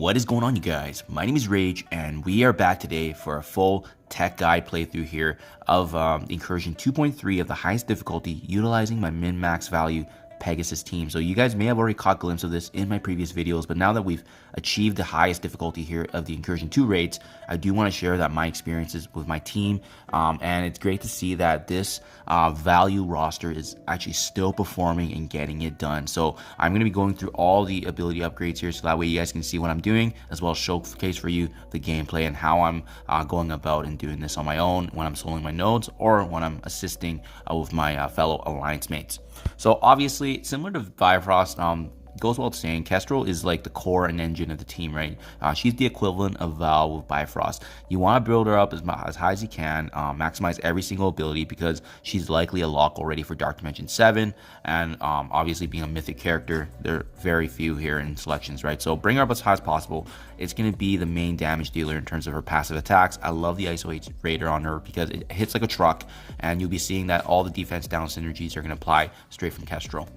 What is going on, you guys? My name is Rayge, and we are back today for a full tech guide playthrough here of Incursion 2.3 of the highest difficulty, utilizing my min-max value Pegasus team. So you guys may have already caught a glimpse of this in my previous videos, but now that we've achieved the highest difficulty here of the Incursion 2 raids, I do want to share that my experiences with my team, and it's great to see that this value roster is actually still performing and getting it done. So I'm going to be going through all the ability upgrades here, so that way you guys can see what I'm doing, as well as showcase for you the gameplay and how I'm going about and doing this on my own when I'm soloing my nodes or when I'm assisting with my fellow alliance mates. So obviously, similar to Bifrost, goes without saying, Kestrel is like the core and engine of the team, right? She's the equivalent of Val with Bifrost. You want to build her up as high as you can, maximize every single ability, because she's likely a lock already for Dark Dimension 7, and obviously being a mythic character, there are very few here in selections, right? So bring her up as high as possible. It's going to be the main damage dealer in terms of her passive attacks. I love the ISO H Raider on her because it hits like a truck, and you'll be seeing that all the defense down synergies are going to apply straight from Kestrel.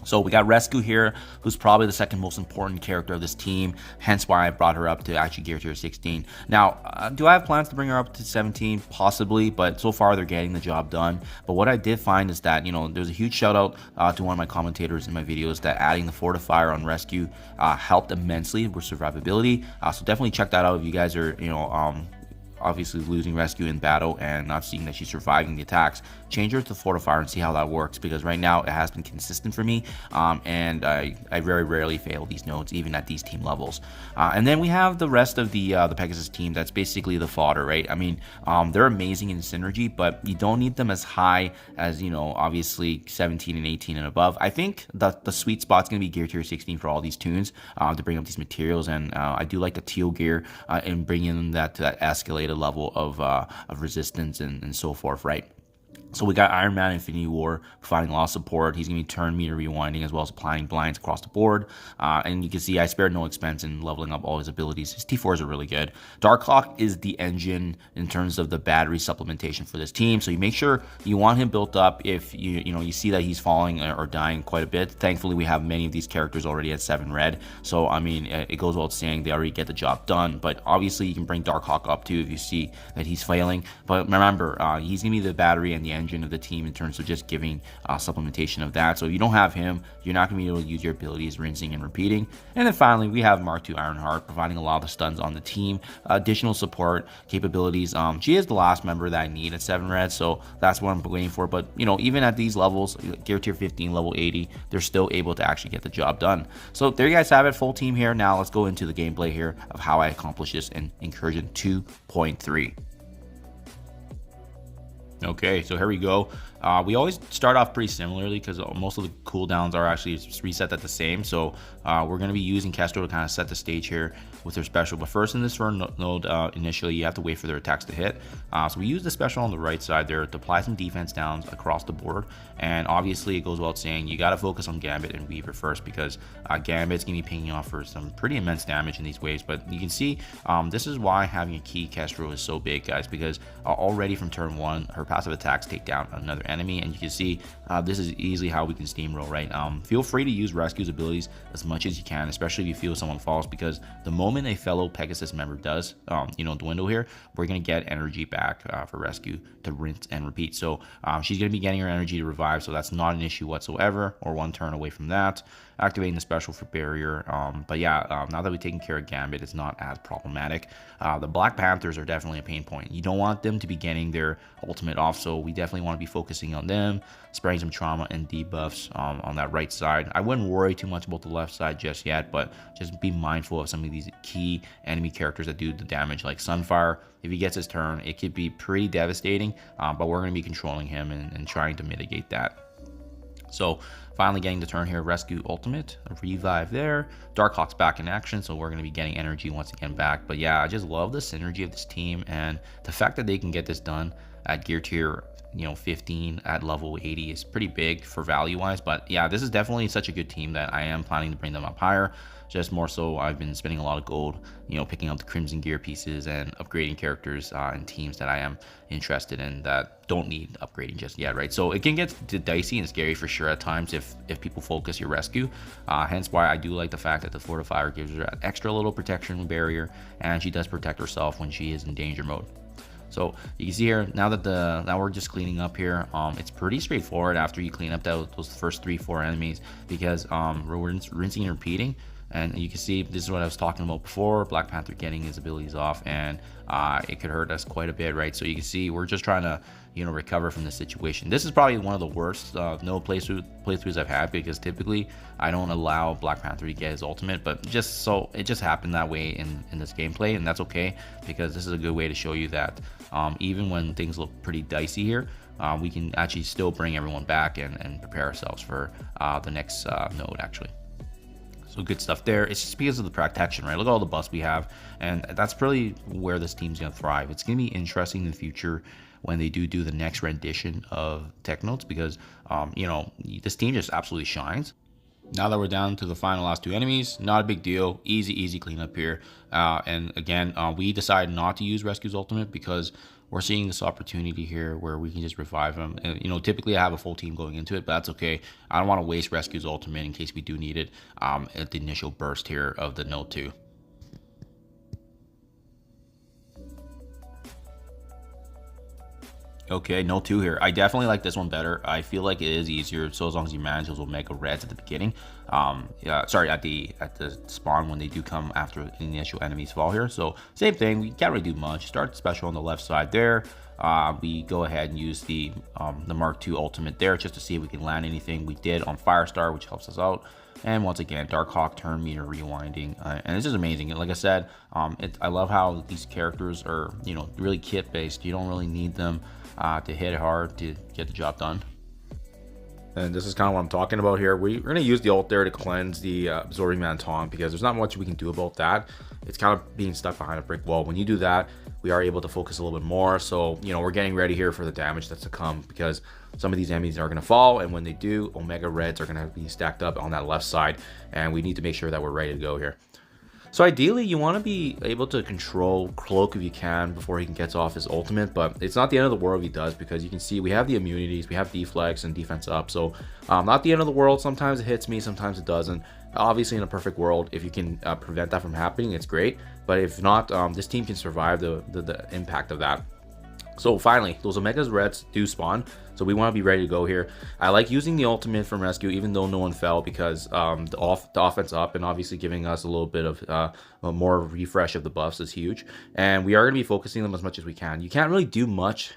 So we got Rescue here, who's probably the second most important character of this team, hence why I brought her up to actually gear tier 16. Now, do I have plans to bring her up to 17? Possibly, but so far they're getting the job done. But what I did find is that, you know, there's a huge shout out to one of my commentators in my videos that adding the Fortifier on Rescue helped immensely with survivability. So definitely check that out if you guys are, you know, obviously losing Rescue in battle and not seeing that she's surviving the attacks. Change her to Fortifier and see how that works, because right now it has been consistent for me, and I very rarely fail these nodes, even at these team levels. And then we have the rest of the Pegasus team. That's basically the fodder, right? I mean, they're amazing in synergy, but you don't need them as high as, you know, obviously 17 and 18 and above. I think that the sweet spot's going to be gear tier 16 for all these tunes to bring up these materials, and I do like the teal gear and bringing that to that escalated level of resistance and so forth, right? So we got Iron Man Infinity War providing a lot of support. He's going to be turn meter rewinding as well as applying blinds across the board. And you can see I spared no expense in leveling up all his abilities. His T4s are really good. Dark Clock is the engine in terms of the battery supplementation for this team. So you make sure you want him built up if you see that he's falling or dying quite a bit. Thankfully, we have many of these characters already at 7 red. So I mean, it goes without saying they already get the job done. But obviously, you can bring Dark Hawk up too if you see that he's failing. But remember, he's going to be the battery and the engine of the team in terms of just giving supplementation of that. So if you don't have him, you're not going to be able to use your abilities rinsing and repeating. And then finally, we have Mark II Ironheart providing a lot of the stuns on the team, additional support capabilities. She is the last member that I need at 7 red, so that's what I'm waiting for. But you know, even at these levels, gear tier 15, level 80, they're still able to actually get the job done. So there you guys have it, full team here. Now let's go into the gameplay here of how I accomplish this in Incursion 2.3. Okay, so here we go. We always start off pretty similarly because most of the cooldowns are actually reset at the same. So we're going to be using Kestrel to kind of set the stage here with their special. But first in this node, initially you have to wait for their attacks to hit. So we use the special on the right side there to apply some defense downs across the board. And obviously it goes without saying, you got to focus on Gambit and Weaver first, because Gambit's going to be pinging off for some pretty immense damage in these waves. But you can see this is why having a key Kestrel is so big, guys, because already from turn 1, her passive attacks take down another enemy, and you can see this is easily how we can steamroll, right? Feel free to use Rescue's abilities as much as you can, especially if you feel someone falls, because the moment a fellow Pegasus member does dwindle here, we're going to get energy back for Rescue to rinse and repeat. So she's going to be getting her energy to revive, so that's not an issue whatsoever, or one turn away from that. Activating the special for barrier, but yeah, now that we've taken care of Gambit, it's not as problematic. The Black Panthers are definitely a pain point. You don't want them to be getting their ultimate off, so we definitely want to be focusing on them, spraying some trauma and debuffs on that right side. I wouldn't worry too much about the left side just yet, but just be mindful of some of these key enemy characters that do the damage, like Sunfire. If he gets his turn, it could be pretty devastating, but we're going to be controlling him and trying to mitigate that. So finally getting the turn here, Rescue ultimate, a revive there. Darkhawk's back in action, so we're going to be getting energy once again back. But yeah, I just love the synergy of this team, and the fact that they can get this done at gear tier 15 at level 80 is pretty big for value wise. But yeah, this is definitely such a good team that I am planning to bring them up higher. Just more so, I've been spending a lot of gold, picking up the crimson gear pieces and upgrading characters and teams that I am interested in that don't need upgrading just yet, right? So it can get dicey and scary for sure at times if people focus your rescue. Hence why I do like the fact that the fortifier gives her an extra little protection barrier, and she does protect herself when she is in danger mode. So you can see here now that now we're just cleaning up here. It's pretty straightforward after you clean up those first 3-4 enemies, because we're rinsing and repeating. And you can see this is what I was talking about before, Black Panther getting his abilities off, and it could hurt us quite a bit, right? So you can see we're just trying to recover from the situation. This is probably one of the worst no playthroughs I've had, because typically I don't allow Black Panther to get his ultimate, but it just happened that way in this gameplay, and that's okay, because this is a good way to show you that even when things look pretty dicey here, we can actually still bring everyone back and prepare ourselves for the next node actually. So good stuff there. It's just because of the protection, right? Look at all the buffs we have, and that's really where this team's gonna thrive. It's gonna be interesting in the future when they do the next rendition of tech notes, because this team just absolutely shines. Now that we're down to the last 2 enemies, not a big deal. Easy cleanup here. And again, we decided not to use Rescue's ultimate because we're seeing this opportunity here where we can just revive him. And, typically I have a full team going into it, but that's okay. I don't want to waste Rescue's ultimate in case we do need it at the initial burst here of the node 2. Okay, no 2 here. I definitely like this one better. I feel like it is easier, so as long as you manage those Omega Reds at the beginning. Yeah, sorry, at the spawn when they do come after the initial enemies fall here. So same thing, we can't really do much. Start special on the left side there. We go ahead and use the Mark II ultimate there just to see if we can land anything. We did on Firestar, which helps us out. And once again, Darkhawk turn meter rewinding, and this is amazing. Like I said, I love how these characters are, really kit based. You don't really need them to hit hard to get the job done. And this is kind of what I'm talking about here. We're going to use the ult there to cleanse the absorbing Manton, because there's not much we can do about that. It's kind of being stuck behind a brick wall. When you do that, we are able to focus a little bit more. So we're getting ready here for the damage that's to come, because some of these enemies are going to fall, and when they do, Omega Reds are going to be stacked up on that left side, and we need to make sure that we're ready to go here. So ideally, you want to be able to control Cloak if you can before he gets off his ultimate, but it's not the end of the world if he does, because you can see we have the immunities, we have deflex and defense up, so not the end of the world. Sometimes it hits me, sometimes it doesn't. Obviously, in a perfect world, if you can prevent that from happening, it's great, but if not, this team can survive the impact of that. So finally, those Omega Reds do spawn, so we want to be ready to go here. I like using the ultimate from Rescue, even though no one fell, because the offense up, and obviously giving us a little bit of more refresh of the buffs is huge. And we are going to be focusing them as much as we can. You can't really do much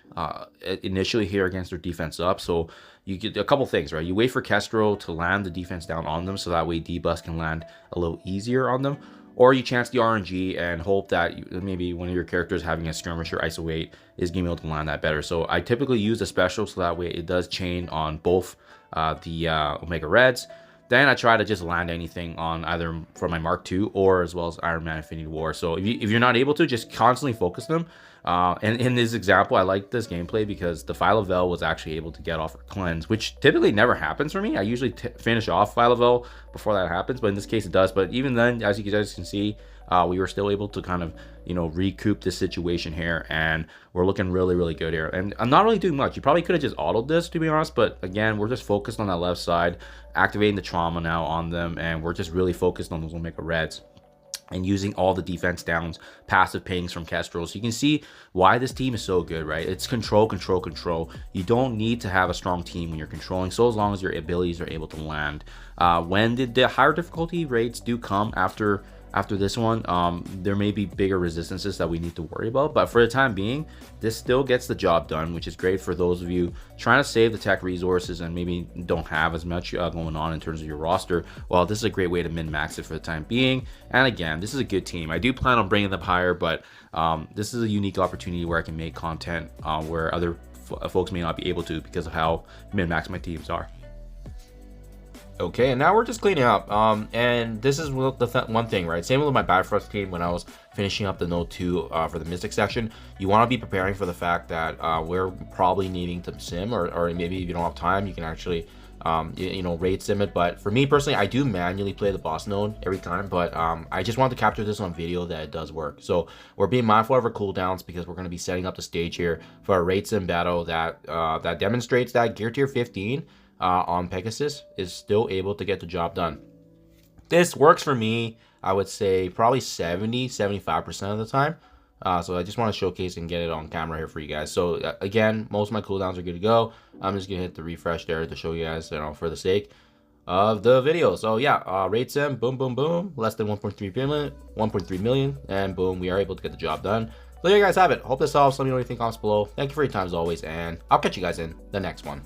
initially here against their defense up, so you get a couple things, right? You wait for Kestro to land the defense down on them, so that way D-Bus can land a little easier on them. Or you chance the RNG and hope that maybe one of your characters having a skirmisher ISO 8 is going to be able to land that better. So I typically use a special, so that way it does chain on both the Omega Reds. Then I try to just land anything on either for my Mark II or as well as Iron Man Infinity War. So if you're not able to, just constantly focus them. And in this example, I like this gameplay because the Phyla-Vel was actually able to get off her cleanse, which typically never happens for me. I usually finish off Phyla-Vel before that happens, but in this case it does. But even then, as you guys can see, we were still able to kind of, recoup this situation here, and we're looking really good here. And I'm not really doing much. You probably could have just autoed this, to be honest, but again, we're just focused on that left side, activating the trauma now on them, and we're just really focused on those Omega Reds and using all the defense downs, passive pings from Kestrel. So you can see why this team is so good, right? It's control. You don't need to have a strong team when you're controlling, so as long as your abilities are able to land. When the higher difficulty rates do come after this one, there may be bigger resistances that we need to worry about, but for the time being, this still gets the job done, which is great for those of you trying to save the tech resources and maybe don't have as much going on in terms of your roster. Well, this is a great way to min-max it for the time being. And again, this is a good team. I do plan on bringing them higher, but this is a unique opportunity where I can make content where other folks may not be able to because of how min-max my teams are. Okay, and now we're just cleaning up. And this is the one thing, right? Same with my Bifrost team when I was finishing up the Node 2 for the Mystic section. You want to be preparing for the fact that we're probably needing to sim, or maybe if you don't have time, you can actually raid sim it. But for me personally, I do manually play the boss node every time, but I just want to capture this on video that it does work. So we're being mindful of our cooldowns because we're going to be setting up the stage here for a raid sim battle that that demonstrates that gear tier 15 on Pegasus is still able to get the job done. This works for me, I would say probably 70-75% of the time. So I just want to showcase and get it on camera here for you guys. So again, most of my cooldowns are good to go. I'm just gonna hit the refresh there to show you guys, for the sake of the video. So yeah, raid sim, boom, boom, boom, less than 1.3 million, and boom, we are able to get the job done. So there you guys have it. Hope this helps. Let me know what you think in the comments below. Thank you for your time as always, and I'll catch you guys in the next one.